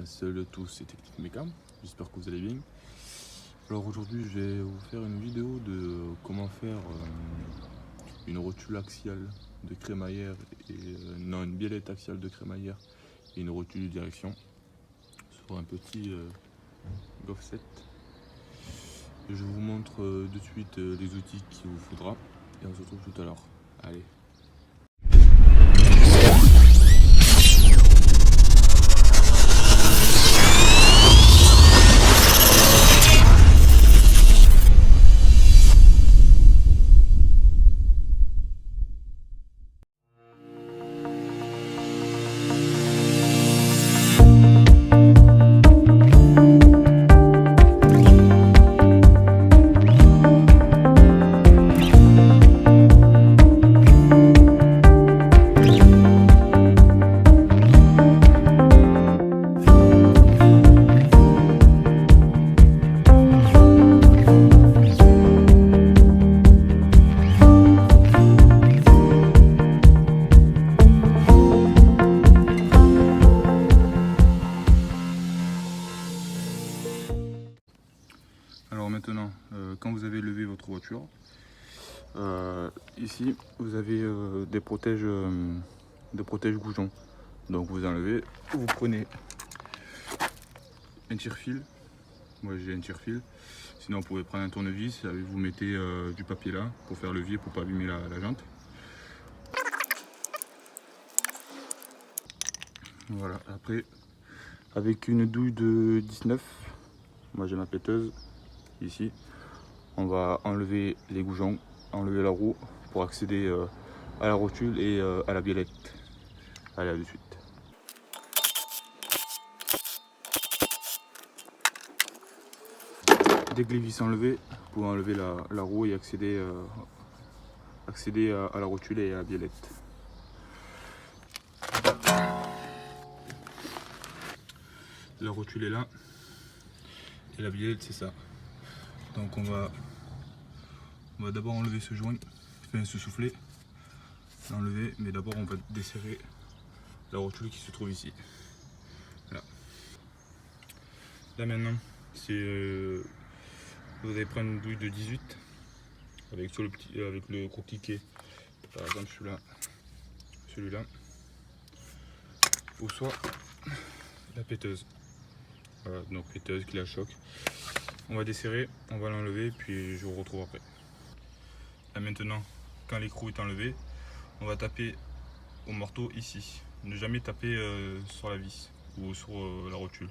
Salut à tous, c'est Technique Méca, j'espère que vous allez bien. Alors aujourd'hui je vais vous faire une vidéo de comment faire une rotule axiale de crémaillère et une biellette axiale de crémaillère et une rotule de direction sur un petit Golf 7. Je vous montre de suite les outils qu'il vous faudra et on se retrouve tout à l'heure. Allez. Alors maintenant, quand vous avez levé votre voiture, ici vous avez des protèges goujons. Donc vous enlevez, vous prenez un tire-fil. Moi j'ai un tire-fil. Sinon vous pouvez prendre un tournevis, vous mettez du papier là pour faire levier pour pas abîmer la jante. Voilà, après avec une douille de 19, moi j'ai ma péteuse ici, on va enlever les goujons, enlever la roue pour accéder à la rotule et à la biellette. Allez, à de suite. Dès que les vis sont enlevées, vous pouvez enlever la roue et accéder à la rotule et à la biellette. La rotule est là et la biellette c'est ça. Donc on va d'abord enlever ce joint, enfin ce soufflet, l'enlever, mais d'abord on va desserrer la rotule qui se trouve ici. Voilà. Là maintenant, vous allez prendre une douille de 18 avec le gros cliquet, par exemple celui-là, ou soit la péteuse. Voilà, donc péteuse qui la choque. On va desserrer, on va l'enlever, puis je vous retrouve après. Là maintenant, quand l'écrou est enlevé, on va taper au marteau ici. Ne jamais taper sur la vis ou sur la rotule.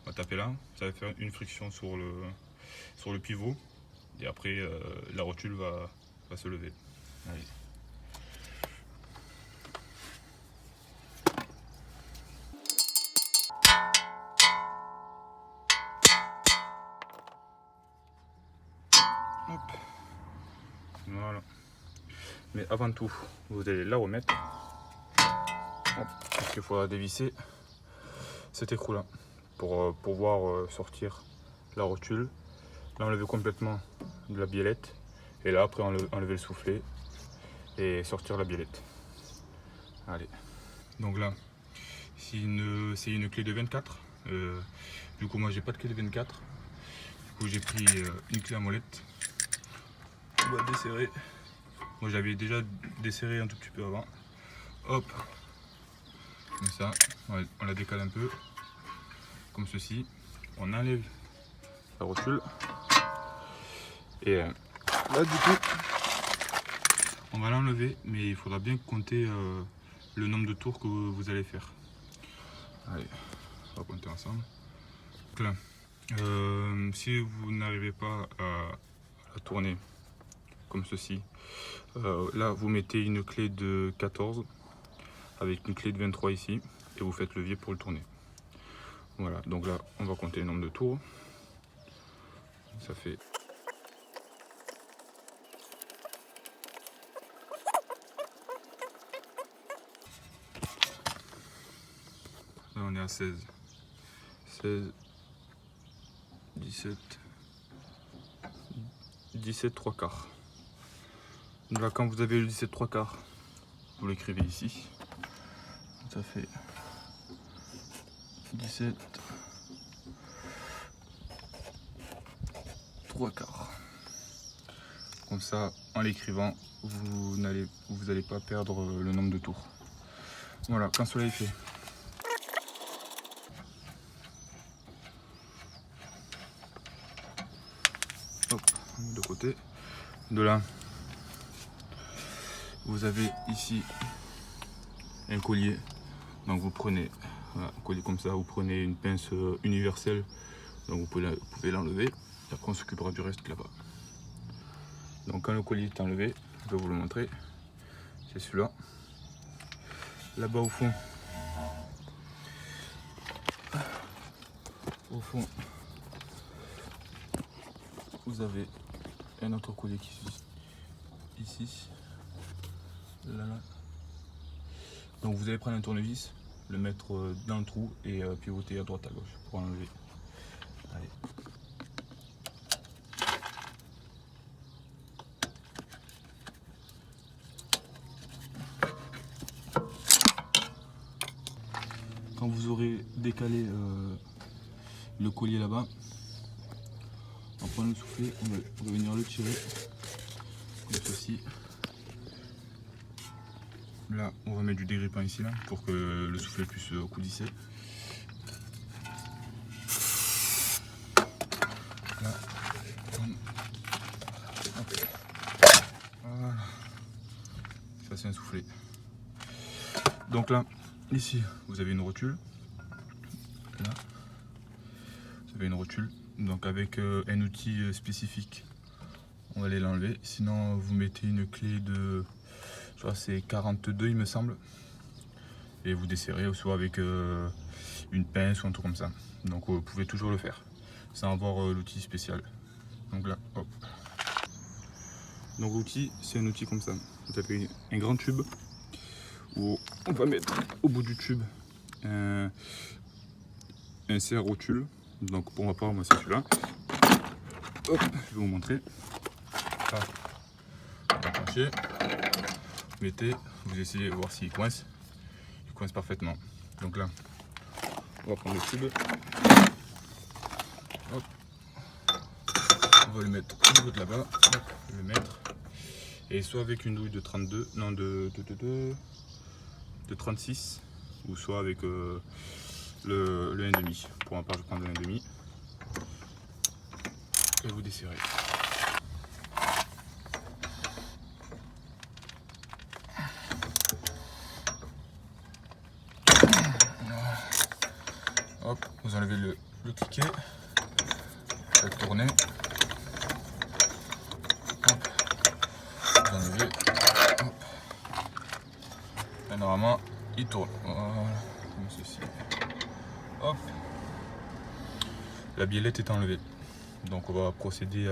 On va taper là, ça va faire une friction sur le pivot et après la rotule va se lever. Allez. Hop. Voilà. Mais avant tout, vous allez la remettre. Hop. Parce qu'il faudra dévisser cet écrou là pour pouvoir sortir la rotule, l'enlever complètement de la biellette et là après enlever le soufflet et sortir la biellette. Allez. Donc là, c'est une clé de 24. Du coup moi j'ai pas de clé de 24. Du coup j'ai pris une clé à molette. On va desserrer. Moi j'avais déjà desserré un tout petit peu avant. Hop. Comme ça. On la décale un peu. Comme ceci. On enlève la rotule. Et là du coup, on va l'enlever. Mais il faudra bien compter le nombre de tours que vous allez faire. Allez, on va compter ensemble. Donc là, si vous n'arrivez pas à la tourner comme ceci, là vous mettez une clé de 14 avec une clé de 23 ici et vous faites levier pour le tourner. Voilà, donc là on va compter le nombre de tours. Ça fait là on est à 16, 17 3 quarts. Donc là quand vous avez le 17 3 quarts, vous l'écrivez ici. Ça fait 17 3/4. Comme ça, en l'écrivant, vous n'allez pas perdre le nombre de tours. Voilà, quand cela est fait. Hop, de côté. De là, vous avez ici un collier. Donc vous prenez voilà, un collier comme ça, vous prenez une pince universelle. Donc vous pouvez l'enlever. Et après on s'occupera du reste là-bas. Donc quand le collier est enlevé, je vais vous le montrer. C'est celui-là. Là-bas au fond, vous avez un autre collier qui est ici. Là. Donc vous allez prendre un tournevis, le mettre dans le trou et pivoter à droite à gauche pour enlever. Allez. Quand vous aurez décalé le collier là-bas, on va prendre le soufflet, on va venir le tirer comme ceci. Là, on va mettre du dégrippant ici là pour que le soufflet puisse coulisser. Là, voilà. Ça c'est un soufflet. Donc là, ici, vous avez une rotule. Là, vous avez une rotule. Donc avec un outil spécifique, on va aller l'enlever. Sinon, vous mettez une clé de, je crois c'est 42 il me semble. Et vous desserrez, soit avec une pince ou un truc comme ça. Donc vous pouvez toujours le faire, sans avoir l'outil spécial. Donc là, hop. Donc l'outil, c'est un outil comme ça. Vous avez un grand tube où on va mettre au bout du tube un serre-rotule. Donc pour ma part, moi c'est celui-là. Hop, je vais vous montrer. Là, vous l'accrochez, vous mettez, vous essayez de voir s'il coince. Il coince parfaitement. Donc là, on va prendre le tube. Hop. On va le mettre au niveau de là-bas. Le mettre. Et soit avec une douille de 32, non de 36, ou soit avec le 1,5. Pour ma part, je prends le 1,5. Et vous desserrez. Hop, vous enlevez le cliquet, faites tourner. Hop, vous enlevez. Hop. Et normalement, il tourne. Voilà, comme ceci. Hop, la biellette est enlevée. Donc on va procéder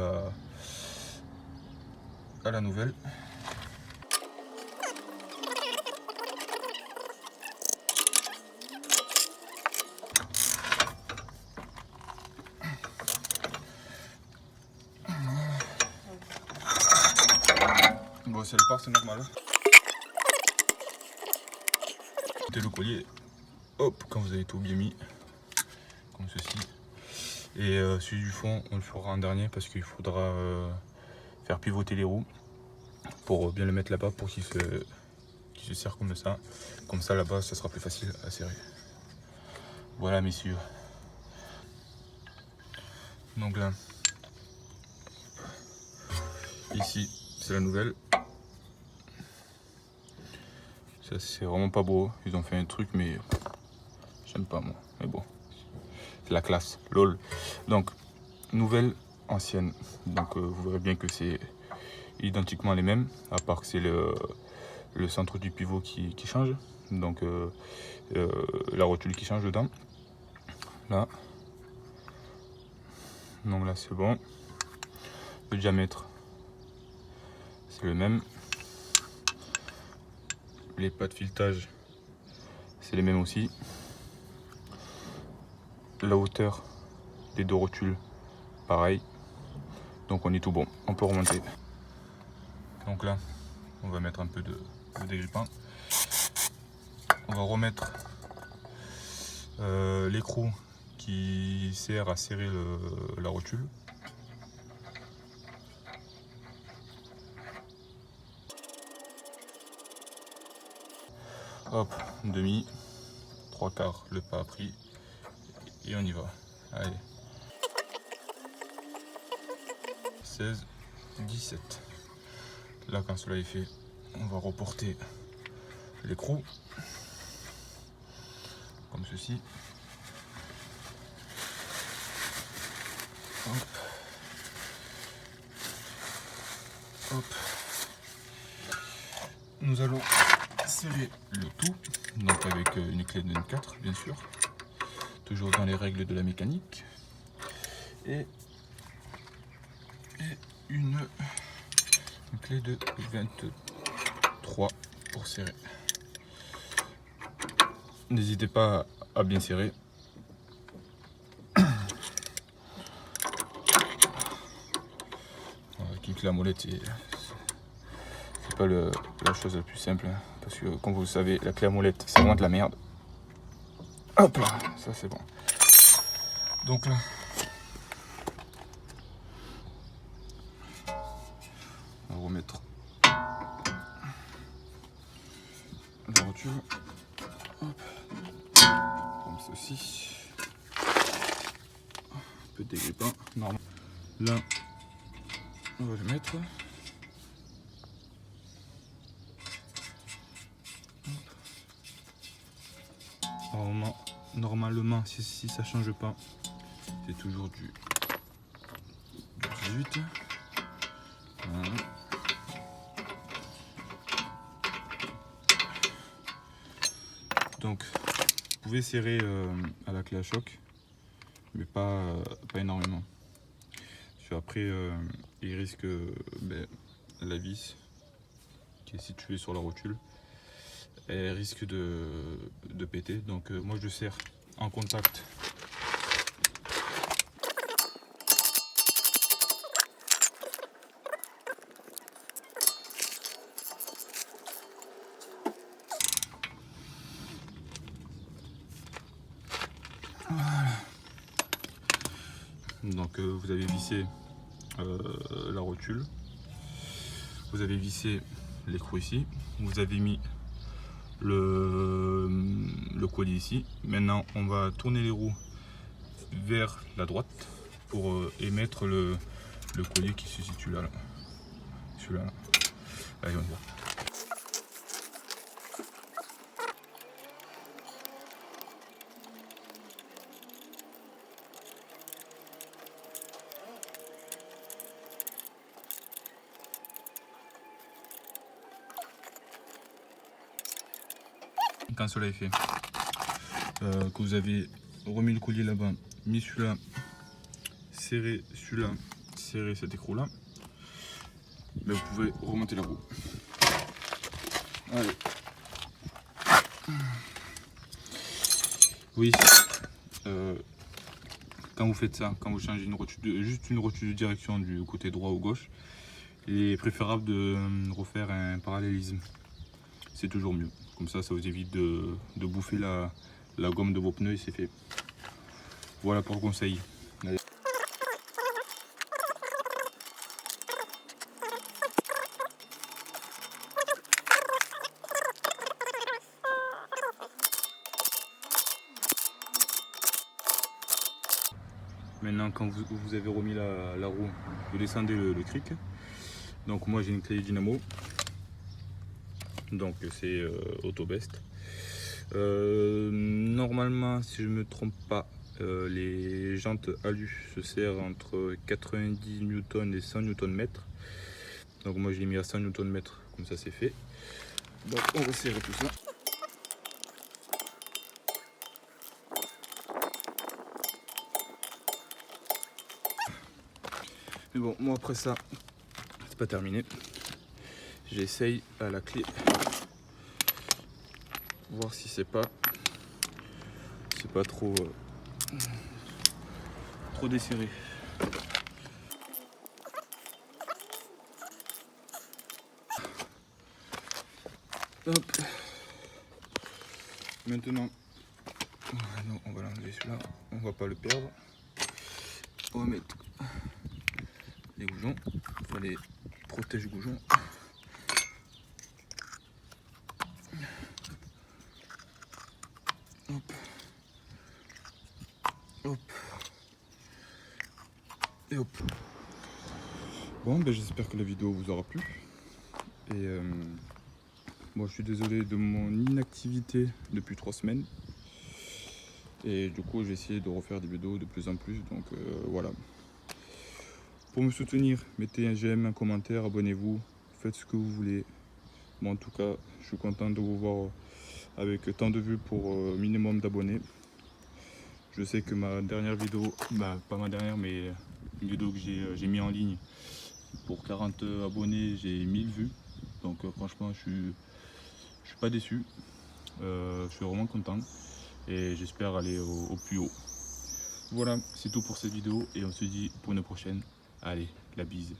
à la nouvelle. Bon, c'est le part, c'est normal. Mettez le collier, hop, quand vous avez tout bien mis, comme ceci. Et celui du fond, on le fera en dernier parce qu'il faudra faire pivoter les roues pour bien le mettre là-bas pour qu'il se serre comme ça. Comme ça, là-bas, ça sera plus facile à serrer. Voilà, messieurs. Donc là, ici, c'est la nouvelle. Ça, c'est vraiment pas beau. Ils ont fait un truc, mais j'aime pas, moi. Mais bon, c'est la classe. Lol. Donc, nouvelle, ancienne. Donc, vous verrez bien que c'est identiquement les mêmes, à part que c'est le centre du pivot qui change. Donc, la rotule qui change dedans. Là. Donc là, c'est bon. Le diamètre, c'est le même. Les pas de filetage, c'est les mêmes aussi. La hauteur des deux rotules, pareil. Donc on est tout bon, on peut remonter. Donc là, on va mettre un peu de dégrippant. On va remettre l'écrou qui sert à serrer la rotule. Hop, demi, 3/4, le pas pris. Et on y va. Allez. 16, 17. Là, quand cela est fait, on va reporter l'écrou. Comme ceci. Hop. Hop. Nous allons serrer le tout, donc avec une clé de N4 bien sûr, toujours dans les règles de la mécanique, et une clé de 23 pour serrer. N'hésitez pas à bien serrer. Kick la molette, c'est pas la chose la plus simple, hein, parce que comme vous le savez, la clé à molette c'est vraiment de la merde. Hop là, ça c'est bon. Donc là, on va remettre la rotule, hop, comme ceci, un peu de dégrippant, normal. Là, on va le mettre. Normalement, si ça change pas, c'est toujours du 18. Voilà. Donc, vous pouvez serrer à la clé à choc, mais pas énormément. Parce qu'après, il risque la vis qui est située sur la rotule, elle risque de péter. Donc, moi je serre en contact. Voilà. Donc vous avez vissé la rotule, vous avez vissé l'écrou ici, vous avez mis le collier ici. Maintenant on va tourner les roues vers la droite pour émettre le collier qui se situe là. Celui-là. Allez, on y va. Quand cela est fait, que vous avez remis le collier là-bas, mis celui-là, serré celui-là, serré cet écrou là, mais vous pouvez remonter la roue. Allez. Oui, quand vous faites ça, quand vous changez une rotule, juste une rotule de direction du côté droit ou gauche, il est préférable de refaire un parallélisme. C'est toujours mieux. Comme ça, ça vous évite de bouffer la gomme de vos pneus et c'est fait. Voilà pour le conseil. Allez. Maintenant, quand vous avez remis la roue, vous descendez le cric. Donc moi j'ai une clé dynamo. Donc c'est Autobest. Normalement, si je ne me trompe pas, les jantes alu se serrent entre 90 Newton et 100 Nm. Donc moi je l'ai mis à 100 Nm, comme ça c'est fait. Donc on va serrer tout ça. Mais bon, moi après ça, c'est pas terminé. J'essaye à la clé, voir si c'est pas trop desserré. Hop. Maintenant, on va l'enlever celui-là, on va pas le perdre. On va mettre les goujons, enfin les protège-goujons. Hop. Et hop. Bon, ben, j'espère que la vidéo vous aura plu. Et moi, je suis désolé de mon inactivité depuis 3 semaines. Et du coup, j'ai essayé de refaire des vidéos de plus en plus. Donc voilà. Pour me soutenir, mettez un j'aime, un commentaire, abonnez-vous. Faites ce que vous voulez. Moi, en tout cas, je suis content de vous voir avec tant de vues pour minimum d'abonnés. Je sais que ma dernière vidéo, bah, pas ma dernière, mais une vidéo que j'ai mis en ligne, pour 40 abonnés, j'ai 1000 vues. Donc franchement, je suis pas déçu. Je suis vraiment content et j'espère aller au plus haut. Voilà, c'est tout pour cette vidéo et on se dit pour une prochaine. Allez, la bise.